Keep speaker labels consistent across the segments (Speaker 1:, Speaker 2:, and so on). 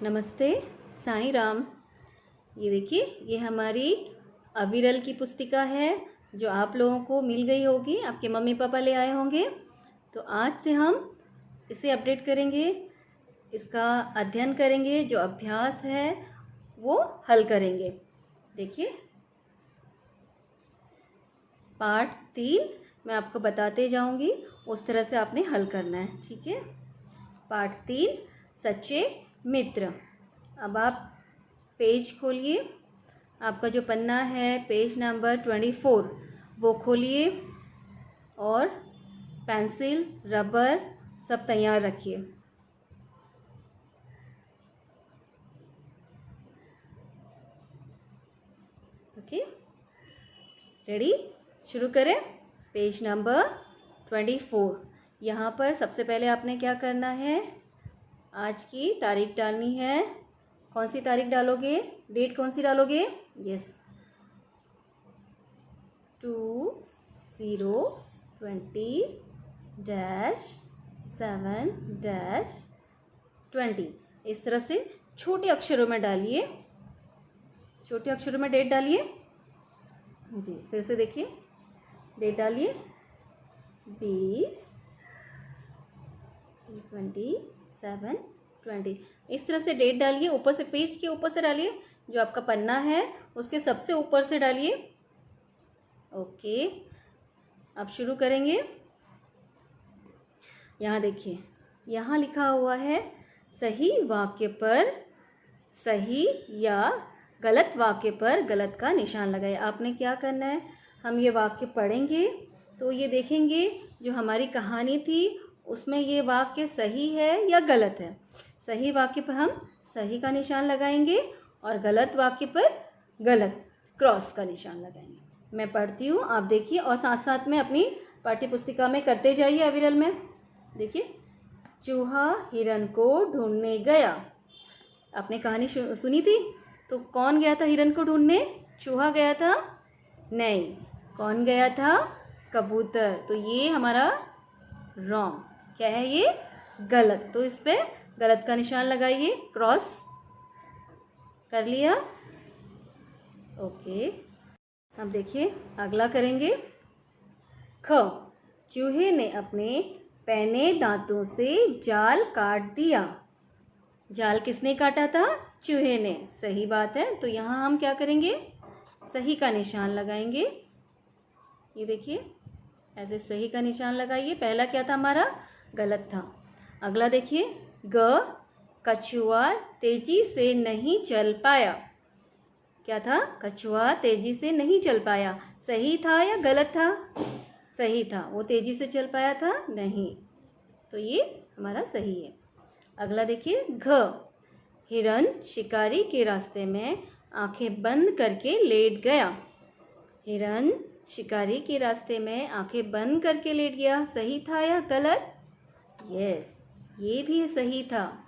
Speaker 1: नमस्ते। साईं राम। ये देखिए, ये हमारी अविरल की पुस्तिका है जो आप लोगों को मिल गई होगी, आपके मम्मी पापा ले आए होंगे। तो आज से हम इसे अपडेट करेंगे, इसका अध्ययन करेंगे, जो अभ्यास है वो हल करेंगे। देखिए, पार्ट 3 मैं आपको बताते जाऊंगी, उस तरह से आपने हल करना है, ठीक है। पार्ट 3 सच्चे मित्र। अब आप पेज खोलिए, आपका जो पन्ना है पेज नंबर 24 वो खोलिए और पेंसिल रबर सब तैयार रखिए। Okay, ready? शुरू करें। Page number 24। यहाँ पर सबसे पहले आपने क्या करना है, आज की तारीख डालनी है। कौन सी तारीख डालोगे, डेट कौन सी डालोगे? यस, 20-7-20। इस तरह से छोटे अक्षरों में डालिए, छोटे अक्षरों में डेट डालिए जी। फिर से देखिए, डेट डालिए 20-27-20। इस तरह से डेट डालिए, ऊपर से पेज के ऊपर से डालिए, जो आपका पन्ना है उसके सबसे ऊपर से डालिए। ओके, अब शुरू करेंगे। यहाँ देखिए, यहाँ लिखा हुआ है सही वाक्य पर सही या गलत वाक्य पर गलत का निशान लगाइए। आपने क्या करना है, हम ये वाक्य पढ़ेंगे तो ये देखेंगे जो हमारी कहानी थी उसमें ये वाक्य सही है या गलत है। सही वाक्य पर हम सही का निशान लगाएंगे और गलत वाक्य पर गलत क्रॉस का निशान लगाएंगे। मैं पढ़ती हूँ, आप देखिए और साथ साथ में अपनी पाठ्य पुस्तिका में करते जाइए। अविरल में देखिए, चूहा हिरन को ढूंढने गया। आपने कहानी सुनी थी, तो कौन गया था हिरन को ढूंढने? चूहा गया था? नहीं, कौन गया था? कबूतर। तो ये हमारा रॉन्ग, क्या है ये? गलत। तो इस पे गलत का निशान लगाइए, क्रॉस कर लिया। ओके, अब देखिए अगला करेंगे। ख, चूहे ने अपने पैने दांतों से जाल काट दिया। जाल किसने काटा था? चूहे ने। सही बात है, तो यहाँ हम क्या करेंगे, सही का निशान लगाएंगे। ये देखिए, ऐसे सही का निशान लगाइए। पहला क्या था हमारा? गलत था। अगला देखिए, ग, कछुआ तेजी से नहीं चल पाया। क्या था? कछुआ तेजी से नहीं चल पाया। सही था या गलत था? सही था, वो तेजी से चल पाया था? नहीं, तो ये हमारा सही है। अगला देखिए, घ, हिरन शिकारी के रास्ते में आंखें बंद करके लेट गया। हिरन शिकारी के रास्ते में आंखें बंद करके लेट गया। सही था या गलत? यस, ये भी सही था।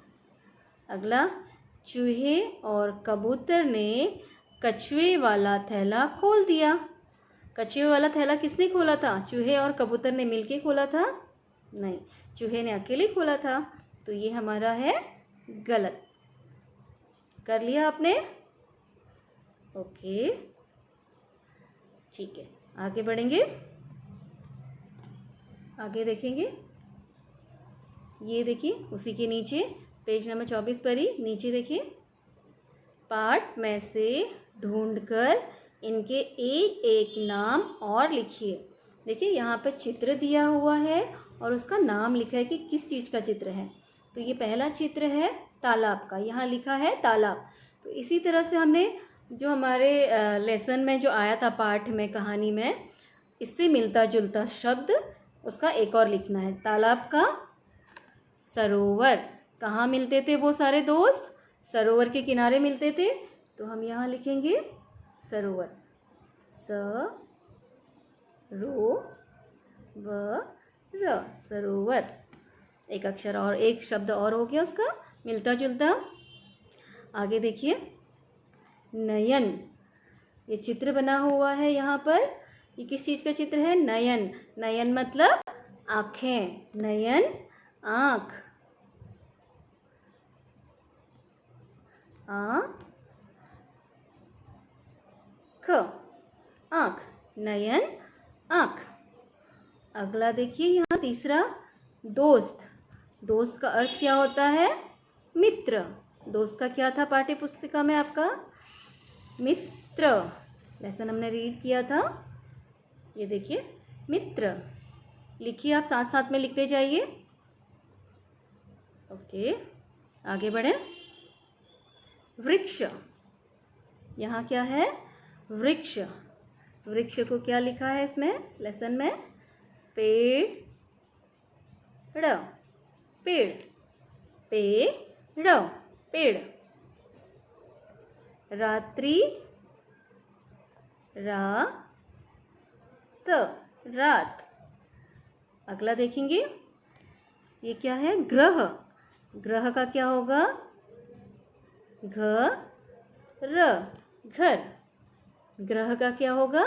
Speaker 1: अगला, चूहे और कबूतर ने कछुए वाला थैला खोल दिया। कछुए वाला थैला किसने खोला था? चूहे और कबूतर ने मिलके खोला था? नहीं, चूहे ने अकेले खोला था। तो ये हमारा है गलत। कर लिया आपने? ओके, ठीक है, आगे बढ़ेंगे। आगे देखेंगे, ये देखिए उसी के नीचे पेज नंबर 24 पर ही नीचे देखिए, पाठ में से ढूंढकर इनके एक एक नाम और लिखिए। देखिए यहाँ पर चित्र दिया हुआ है और उसका नाम लिखा है कि किस चीज़ का चित्र है। तो ये पहला चित्र है तालाब का, यहाँ लिखा है तालाब। तो इसी तरह से हमने जो हमारे लेसन में जो आया था, पाठ में, कहानी में, इससे मिलता जुलता शब्द उसका एक और लिखना है। तालाब का सरोवर। कहाँ मिलते थे वो सारे दोस्त? सरोवर के किनारे मिलते थे। तो हम यहाँ लिखेंगे सरोवर, स रो व र, सरोवर। एक अक्षर और, एक शब्द और हो गया उसका मिलता जुलता। आगे देखिए, नयन, ये चित्र बना हुआ है यहाँ पर। ये किस चीज़ का चित्र है? नयन। नयन मतलब आँखें, नयन आँख। आँख, नयन आँख। अगला देखिए यहाँ तीसरा दोस्त। दोस्त का अर्थ क्या होता है? मित्र। दोस्त का क्या था पाठ्य पुस्तिका में आपका? मित्र। लेसन हमने रीड किया था। ये देखिए मित्र। लिखिए, आप साथ साथ में लिखते जाइए। ओके, आगे बढ़े। वृक्ष। यहाँ क्या है? वृक्ष। वृक्ष को क्या लिखा है इसमें लेसन में? पेड़। पेड़। पेड़। पेड़। रात्रि। रात। अगला देखेंगे, ये क्या है? ग्रह। ग्रह का क्या होगा? घर। ग्रह का क्या होगा?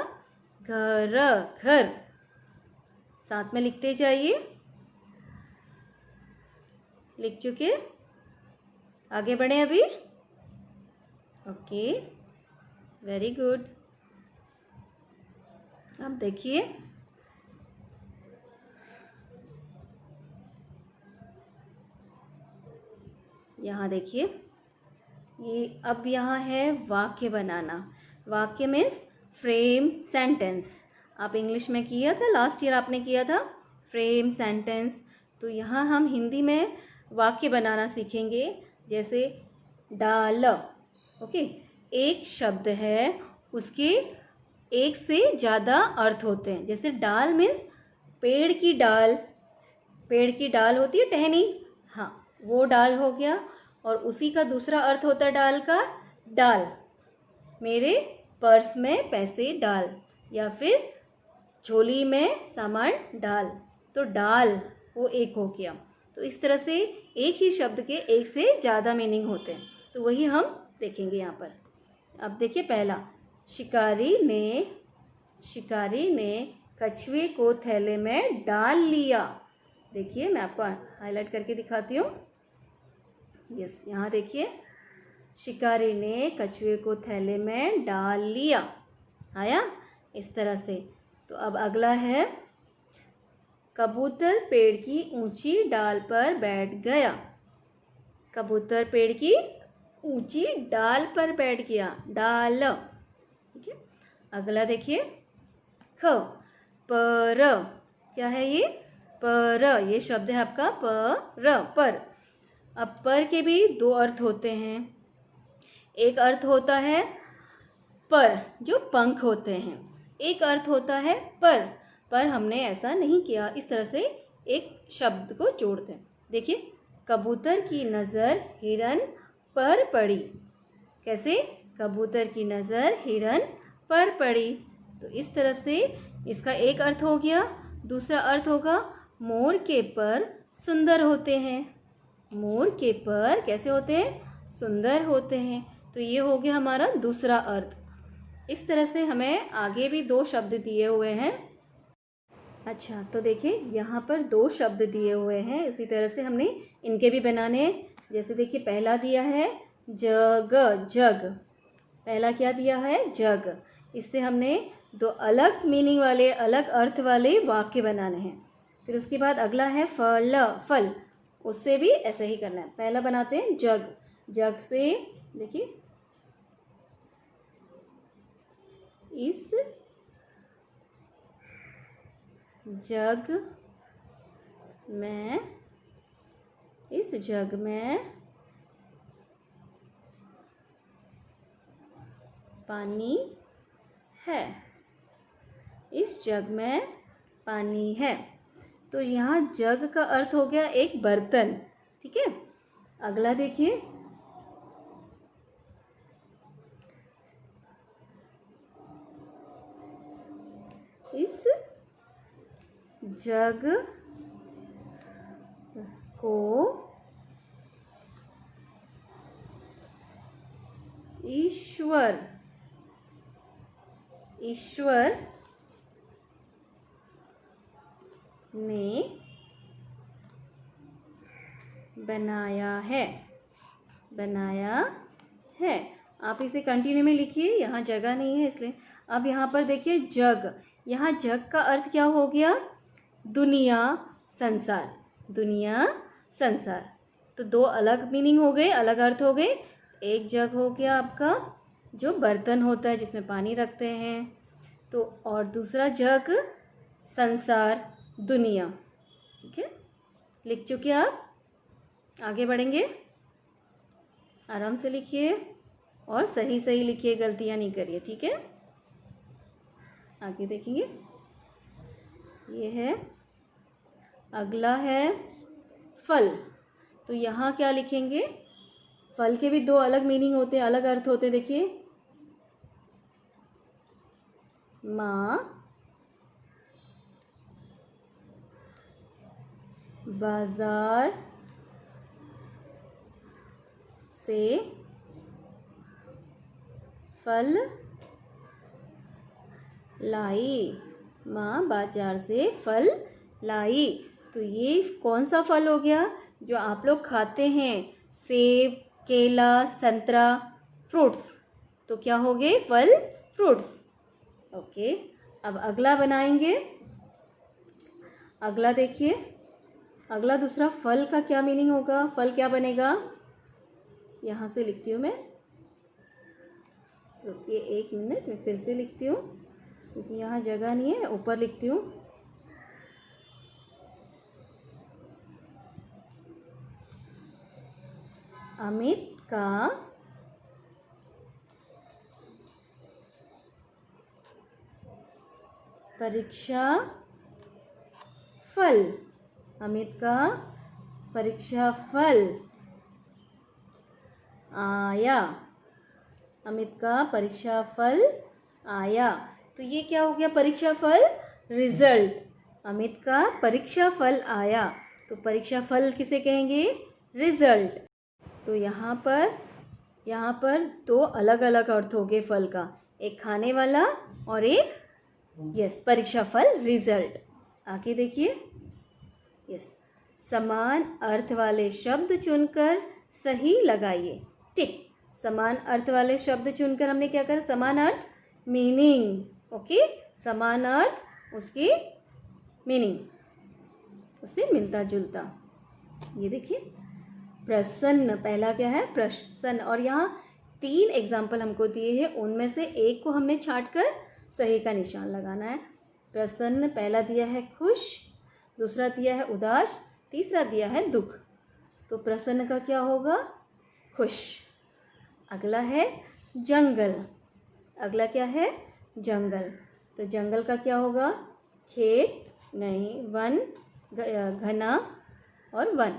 Speaker 1: घर। साथ में लिखते जाइए। लिख चुके? आगे बढ़े अभी। Okay, very good. अब देखिए, यहाँ देखिए, ये अब यहाँ है वाक्य बनाना। वाक्य मीन्स फ्रेम सेंटेंस। आप इंग्लिश में किया था, लास्ट ईयर आपने किया था फ्रेम सेंटेंस। तो यहाँ हम हिंदी में वाक्य बनाना सीखेंगे। जैसे डाल। ओके, एक शब्द है, उसके एक से ज़्यादा अर्थ होते हैं। जैसे डाल मीन्स पेड़ की डाल। पेड़ की डाल होती है टहनी, हाँ, वो डाल हो गया। और उसी का दूसरा अर्थ होता है डाल का, डाल। मेरे पर्स में पैसे डाल, या फिर झोली में सामान डाल। तो डाल वो एक हो गया। तो इस तरह से एक ही शब्द के एक से ज़्यादा मीनिंग होते हैं। तो वही हम देखेंगे यहाँ पर। अब देखिए पहला, शिकारी ने कछुए को थैले में डाल लिया। देखिए, मैं आपको हाईलाइट करके दिखाती हूँ। यस, यहाँ देखिए, शिकारी ने कछुए को थैले में डाल लिया। आया इस तरह से। तो अब अगला है, कबूतर पेड़ की ऊंची डाल पर बैठ गया। कबूतर पेड़ की ऊंची डाल पर बैठ गया। डाल। ठीक है। अगला देखिए, पर। क्या है ये? पर। ये शब्द है आपका पर। अब पर के भी दो अर्थ होते हैं। एक अर्थ होता है पर, जो पंख होते हैं। एक अर्थ होता है पर हमने ऐसा नहीं किया। इस तरह से एक शब्द को जोड़ते हैं। देखिए, कबूतर की नज़र हिरन पर पड़ी। कैसे? कबूतर की नज़र हिरन पर पड़ी। तो इस तरह से इसका एक अर्थ हो गया। दूसरा अर्थ होगा, मोर के पर सुंदर होते हैं। मोर के पर कैसे होते हैं? सुंदर होते हैं। तो ये हो गया हमारा दूसरा अर्थ। इस तरह से हमें आगे भी दो शब्द दिए हुए हैं। अच्छा, तो देखिए यहाँ पर दो शब्द दिए हुए हैं। उसी तरह से हमने इनके भी बनाने हैं। जैसे देखिए, पहला दिया है जग। पहला क्या दिया है? जग। इससे हमने दो अलग मीनिंग वाले, अलग अर्थ वाले वाक्य बनाने हैं। फिर उसके बाद अगला है फल। उससे भी ऐसा ही करना है। पहला बनाते हैं जग। जग से देखिए, इस जग में पानी है। इस जग में पानी है। तो यहाँ जग का अर्थ हो गया एक बर्तन। ठीक है। अगला देखिए, इस जग को ईश्वर ने बनाया है। आप इसे कंटिन्यू में लिखिए, यहाँ जगह नहीं है इसलिए। अब यहाँ पर देखिए जग, यहाँ जग का अर्थ क्या हो गया? दुनिया, संसार। दुनिया, संसार। तो दो अलग मीनिंग हो गए, अलग अर्थ हो गए। एक जग हो गया आपका जो बर्तन होता है जिसमें पानी रखते हैं, तो और दूसरा जग संसार, दुनिया। ठीक है, लिख चुके आप? आगे बढ़ेंगे, आराम से लिखिए और सही सही लिखिए, गलतियाँ नहीं करिए। ठीक है, आगे देखेंगे। ये है, अगला है फल। तो यहाँ क्या लिखेंगे? फल के भी दो अलग मीनिंग होते हैं, अलग अर्थ होते हैं। देखिए, माँ, बाजार से फल लाई। माँ बाजार से फल लाई। तो ये कौन सा फल हो गया जो आप लोग खाते हैं? सेब, केला, संतरा, फ्रूट्स। तो क्या हो गए? फल, फ्रूट्स। ओके, अब अगला बनाएंगे। अगला देखिए, अगला दूसरा फल का क्या मीनिंग होगा? फल क्या बनेगा? यहाँ से लिखती हूँ मैं, रुकिए 1 मिनट, मैं फिर से लिखती हूँ क्योंकि यहाँ जगह नहीं है। मैं ऊपर लिखती हूँ। अमित का परीक्षा फल। अमित का परीक्षा फल आया। अमित का परीक्षा फल आया। तो ये क्या हो गया? परीक्षा फल, रिजल्ट। अमित का परीक्षा फल आया। तो परीक्षा फल किसे कहेंगे? रिजल्ट। तो यहाँ पर दो अलग अलग अर्थ हो गए फल का, एक खाने वाला और एक परीक्षा फल, रिजल्ट। आगे देखिए, समान अर्थ वाले शब्द चुनकर सही लगाइए टिक। समान अर्थ वाले शब्द चुनकर हमने क्या करा? समान अर्थ, मीनिंग। ओके, समान अर्थ, उसकी मीनिंग उससे मिलता जुलता। ये देखिए, प्रसन्न, पहला क्या है? प्रसन्न। और यहाँ 3 एग्जाम्पल हमको दिए हैं, उनमें से एक को हमने छांटकर सही का निशान लगाना है। प्रसन्न पहला दिया है खुश, दूसरा दिया है उदास, तीसरा दिया है दुख। तो प्रसन्न का क्या होगा? खुश। अगला है जंगल। अगला क्या है? जंगल। तो जंगल का क्या होगा? खेत नहीं, वन, घना और वन।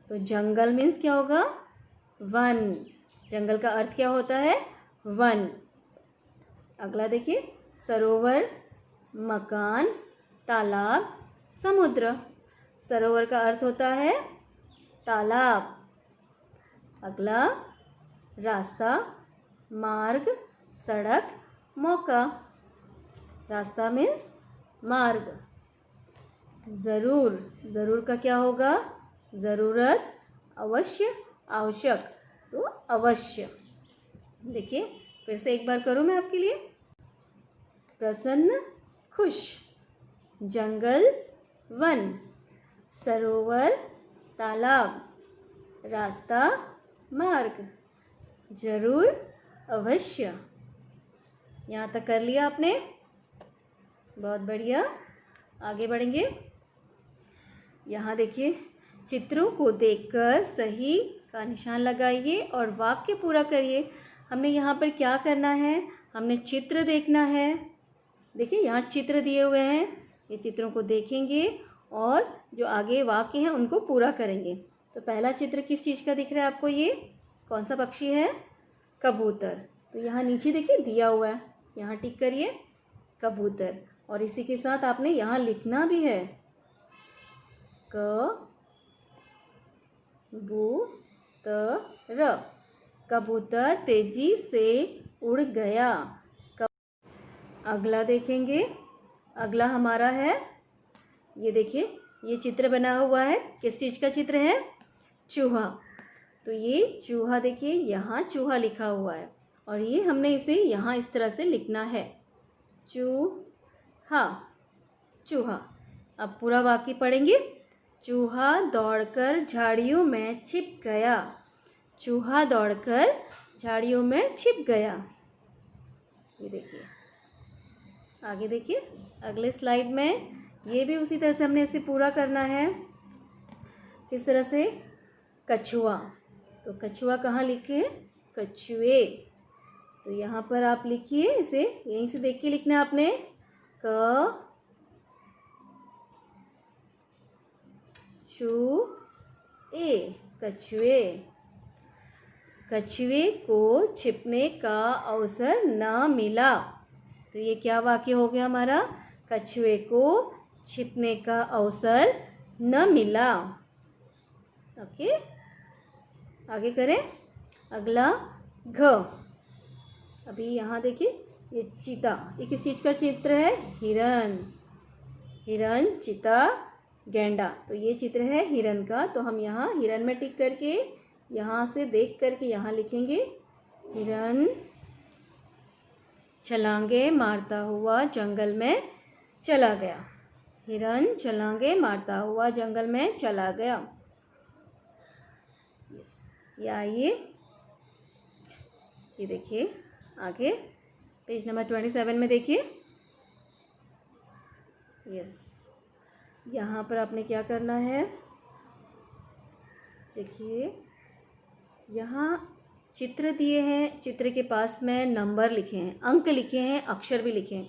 Speaker 1: तो जंगल मीन्स क्या होगा? वन। जंगल का अर्थ क्या होता है? वन। अगला देखिए, सरोवर, मकान, तालाब, समुद्र। सरोवर का अर्थ होता है तालाब। अगला रास्ता, मार्ग, सड़क, मौका। रास्ता मीन्स मार्ग। ज़रूर, ज़रूर का क्या होगा? ज़रूरत, अवश्य, आवश्यक। तो अवश्य। देखिए, फिर से एक बार करूँ मैं आपके लिए। प्रसन्न, खुश, जंगल, वन, सरोवर, तालाब, रास्ता, मार्ग, जरूर, अवश्य। यहाँ तक कर लिया आपने? बहुत बढ़िया, आगे बढ़ेंगे। यहाँ देखिए, चित्रों को देखकर सही का निशान लगाइए और वाक्य पूरा करिए। हमने यहाँ पर क्या करना है? हमने चित्र देखना है। देखिए, यहाँ चित्र दिए हुए हैं, ये चित्रों को देखेंगे और जो आगे वाक्य हैं उनको पूरा करेंगे। तो पहला चित्र किस चीज़ का दिख रहा है आपको? ये कौन सा पक्षी है? कबूतर। तो यहाँ नीचे देखिए दिया हुआ है, यहाँ टिक करिए, कबूतर। और इसी के साथ आपने यहाँ लिखना भी है, कबूतर। कबूतर तेजी से उड़ गया। अगला देखेंगे, अगला हमारा है, ये देखिए, ये चित्र बना हुआ है। किस चीज़ का चित्र है? चूहा। तो ये चूहा देखिए, यहाँ चूहा लिखा हुआ है और ये हमने इसे यहाँ इस तरह से लिखना है, चूहा, चूहा। अब पूरा वाक्य पढ़ेंगे। चूहा दौड़कर झाड़ियों में छिप गया। चूहा दौड़कर झाड़ियों में छिप गया। ये देखिए, आगे देखिए अगले स्लाइड में, ये भी उसी तरह से हमने इसे पूरा करना है। किस तरह से? कछुआ, तो कछुआ कहाँ लिखे? कछुए। तो यहाँ पर आप लिखिए, इसे यहीं से देख के लिखना है आपने। क छु ए, कछुए। कछुए को छिपने का अवसर न मिला। तो ये क्या वाक्य हो गया हमारा? कछुए को छिपने का अवसर न मिला। ओके, आगे करें। अगला घ। अभी यहाँ देखिए, ये चीता, ये किस चीज़ का चित्र है? हिरन। हिरन, चीता, गैंडा। तो ये चित्र है हिरन का। तो हम यहाँ हिरन में टिक करके, यहाँ से देख करके यहाँ लिखेंगे, हिरन छलांगे मारता हुआ जंगल में चला गया। हिरन छलांगे मारता हुआ जंगल में चला गया। यस, या ये देखिए आगे पेज नंबर 27 में देखिए। यस, यहाँ पर आपने क्या करना है? देखिए, यहाँ चित्र दिए हैं, चित्र के पास में नंबर लिखे हैं, अंक लिखे हैं, अक्षर भी लिखे हैं,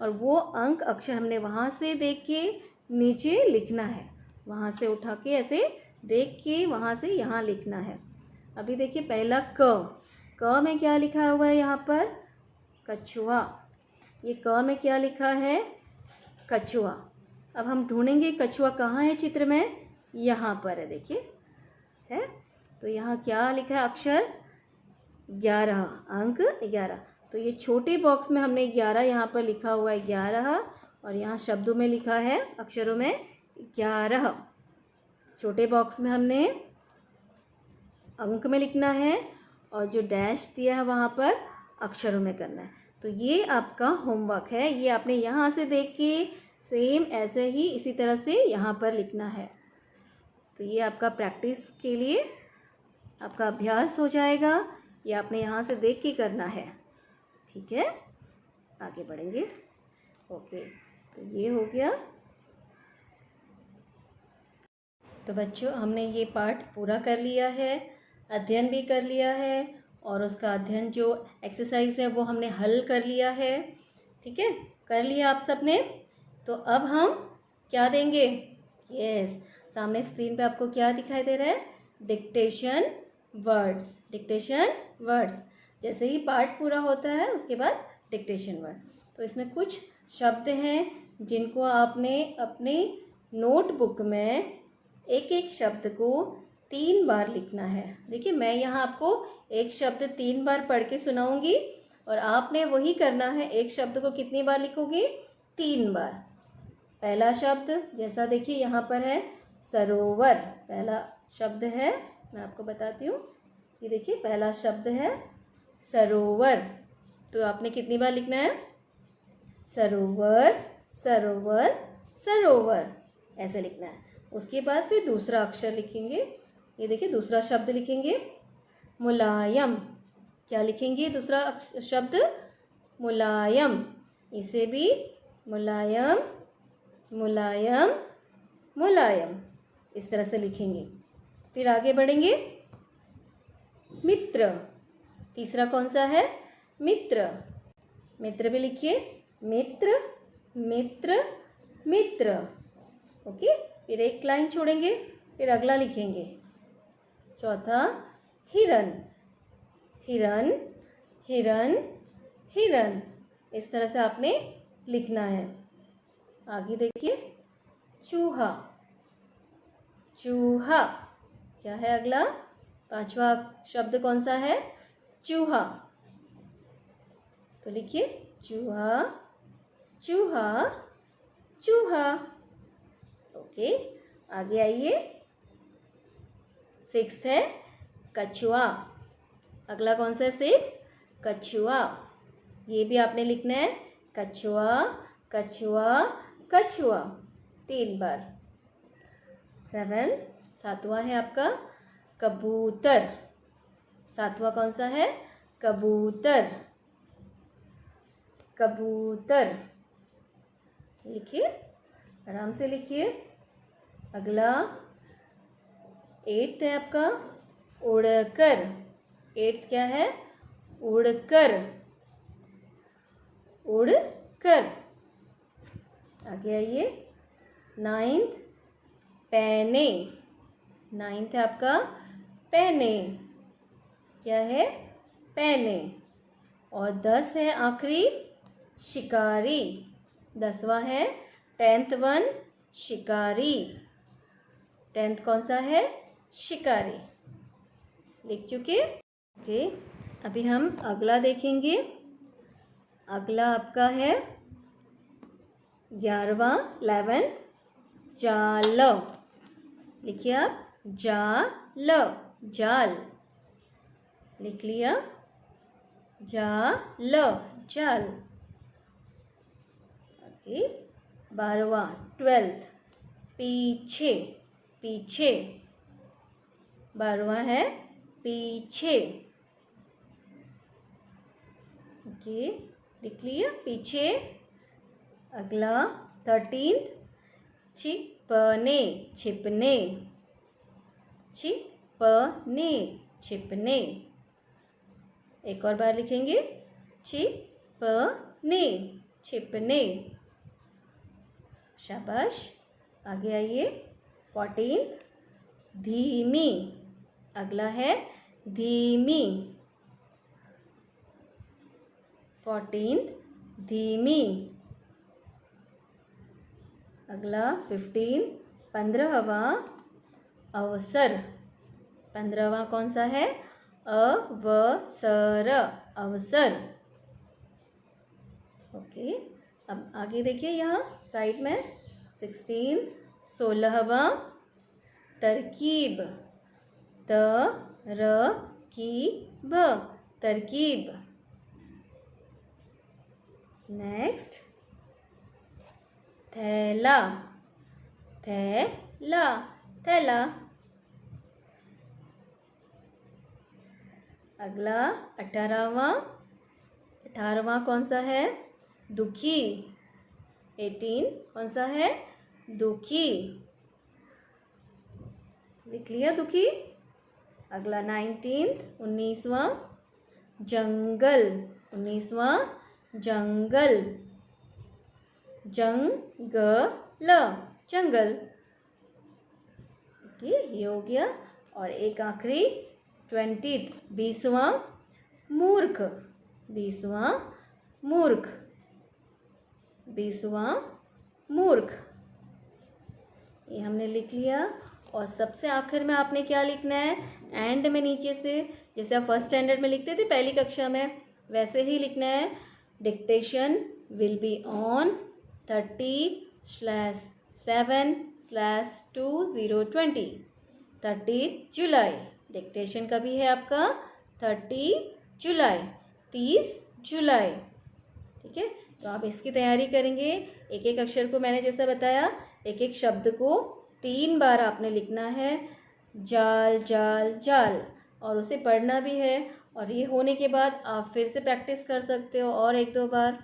Speaker 1: और वो अंक अक्षर हमने वहाँ से देख के नीचे लिखना है। वहाँ से उठा के ऐसे देख के वहाँ से यहाँ लिखना है। अभी देखिए पहला क में क्या लिखा हुआ है यहाँ पर? कछुआ। ये क में क्या लिखा है? कछुआ। अब हम ढूंढेंगे कछुआ कहाँ है चित्र में? यहाँ पर है, देखिए है। तो यहाँ क्या लिखा है? अक्षर 11, अंक 11। तो ये छोटे बॉक्स में हमने 11 यहाँ पर लिखा हुआ है, 11, और यहाँ शब्दों में लिखा है अक्षरों में 11। छोटे बॉक्स में हमने अंक में लिखना है और जो डैश दिया है वहाँ पर अक्षरों में करना है। तो ये आपका होमवर्क है, ये आपने यहाँ से देख के सेम ऐसे ही इसी तरह से यहाँ पर लिखना है। तो ये आपका प्रैक्टिस के लिए आपका अभ्यास हो जाएगा। ये आपने यहाँ से देख के करना है, ठीक है। आगे बढ़ेंगे। ओके, तो ये हो गया। तो बच्चों, हमने ये पाठ पूरा कर लिया है, अध्ययन भी कर लिया है, और उसका अध्ययन जो एक्सरसाइज है वो हमने हल कर लिया है, ठीक है। कर लिया आप सबने। तो अब हम क्या देंगे? यस, सामने स्क्रीन पे आपको क्या दिखाई दे रहा है? Dictation words. डिक्टेशन वर्ड्स, जैसे ही पाठ पूरा होता है उसके बाद डिक्टेशन वर्ड। तो इसमें कुछ शब्द हैं जिनको आपने अपने नोटबुक में एक एक शब्द को 3 बार लिखना है। देखिए, मैं यहाँ आपको एक शब्द 3 बार पढ़ के सुनाऊंगी और आपने वही करना है। एक शब्द को कितनी बार लिखोगे? 3 बार। पहला शब्द, जैसा देखिए यहाँ पर है सरोवर, पहला शब्द है, मैं आपको बताती हूँ। ये देखिए पहला शब्द है सरोवर। तो आपने कितनी बार लिखना है? सरोवर, सरोवर, सरोवर, ऐसे लिखना है। उसके बाद फिर दूसरा अक्षर लिखेंगे। ये देखिए दूसरा शब्द लिखेंगे मुलायम। क्या लिखेंगे? दूसरा शब्द मुलायम। इसे भी मुलायम, मुलायम, मुलायम, इस तरह से लिखेंगे। फिर आगे बढ़ेंगे। मित्र, तीसरा कौन सा है? मित्र। मित्र भी लिखिए, मित्र, मित्र, मित्र। ओके, फिर एक लाइन छोड़ेंगे, फिर अगला लिखेंगे। चौथा हिरन, हिरन, हिरन, हिरन, इस तरह से आपने लिखना है। आगे देखिए चूहा, चूहा। क्या है अगला? 5वां शब्द कौन सा है? चूहा। तो लिखिए चूहा, चूहा, चूहा। ओके, आगे आइए। 6th है कछुआ। अगला कौन सा है 6? कछुआ। ये भी आपने लिखना है कछुआ कछुआ कछुआ 3 बार। 7 सातवां है आपका कबूतर। सातवां कौन सा है? कबूतर। कबूतर लिखिए, आराम से लिखिए। अगला 8 है आपका उड़कर। 8 क्या है? उड़कर। उड़कर। आगे आइए। 9 पैने। 9 है आपका पैने। क्या है? पैने। और 10 है आखिरी शिकारी। 10वां है 10th वन शिकारी। 10th कौन सा है? शिकारी। लिख चुके? ओके, अभी हम अगला देखेंगे। अगला आपका है 11वां 11th जाल। लिखिए आप जाल। जाल लिख लिया। जाल जाल। ओके, 12वां 12th पीछे। पीछे 12वां है पीछे। ओके, लिख लिया पीछे। अगला 13th छिपने। छिपने। छिपने छिपने। एक और बार लिखेंगे छिपने छिपने। शाबाश। आगे आइए। 14th धीमी। अगला है धीमी। 14th धीमी। अगला 15 15वां अवसर। 15वां कौन सा है? अवसर। अवसर। ओके, अब आगे देखिए यहाँ साइड में 16 16वां तरकीब। तरकीब। तरकीब। नेक्स्ट थैला। थैला थैला। अगला 18वां 18वां कौन सा है? दुखी। 18 कौन सा है? दुखी। लिख लिया दुखी। अगला 19 19वां जंगल। 19वां जंगल। जंगल जंगल। ओके, ये हो गया। और एक आखिरी 20th 20वां मूर्ख। 20वां मूर्ख। 20वां मूर्ख। ये हमने लिख लिया। और सबसे आखिर में आपने क्या लिखना है? एंड में नीचे से, जैसे आप फर्स्ट स्टैंडर्ड में लिखते थे पहली कक्षा में, वैसे ही लिखना है। Dictation will be on 30/7/2020। 30 July. Dictation कभी है आपका? 30 जुलाई। 30 जुलाई। ठीक है, तो आप इसकी तैयारी करेंगे। एक एक अक्षर को मैंने जैसा बताया, एक एक शब्द को 3 बार आपने लिखना है। जाल जाल जाल। और उसे पढ़ना भी है। और ये होने के बाद आप फिर से प्रैक्टिस कर सकते हो और 1-2 बार।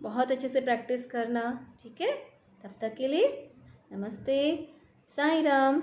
Speaker 1: बहुत अच्छे से प्रैक्टिस करना। ठीक है, तब तक के लिए नमस्ते। साईं राम।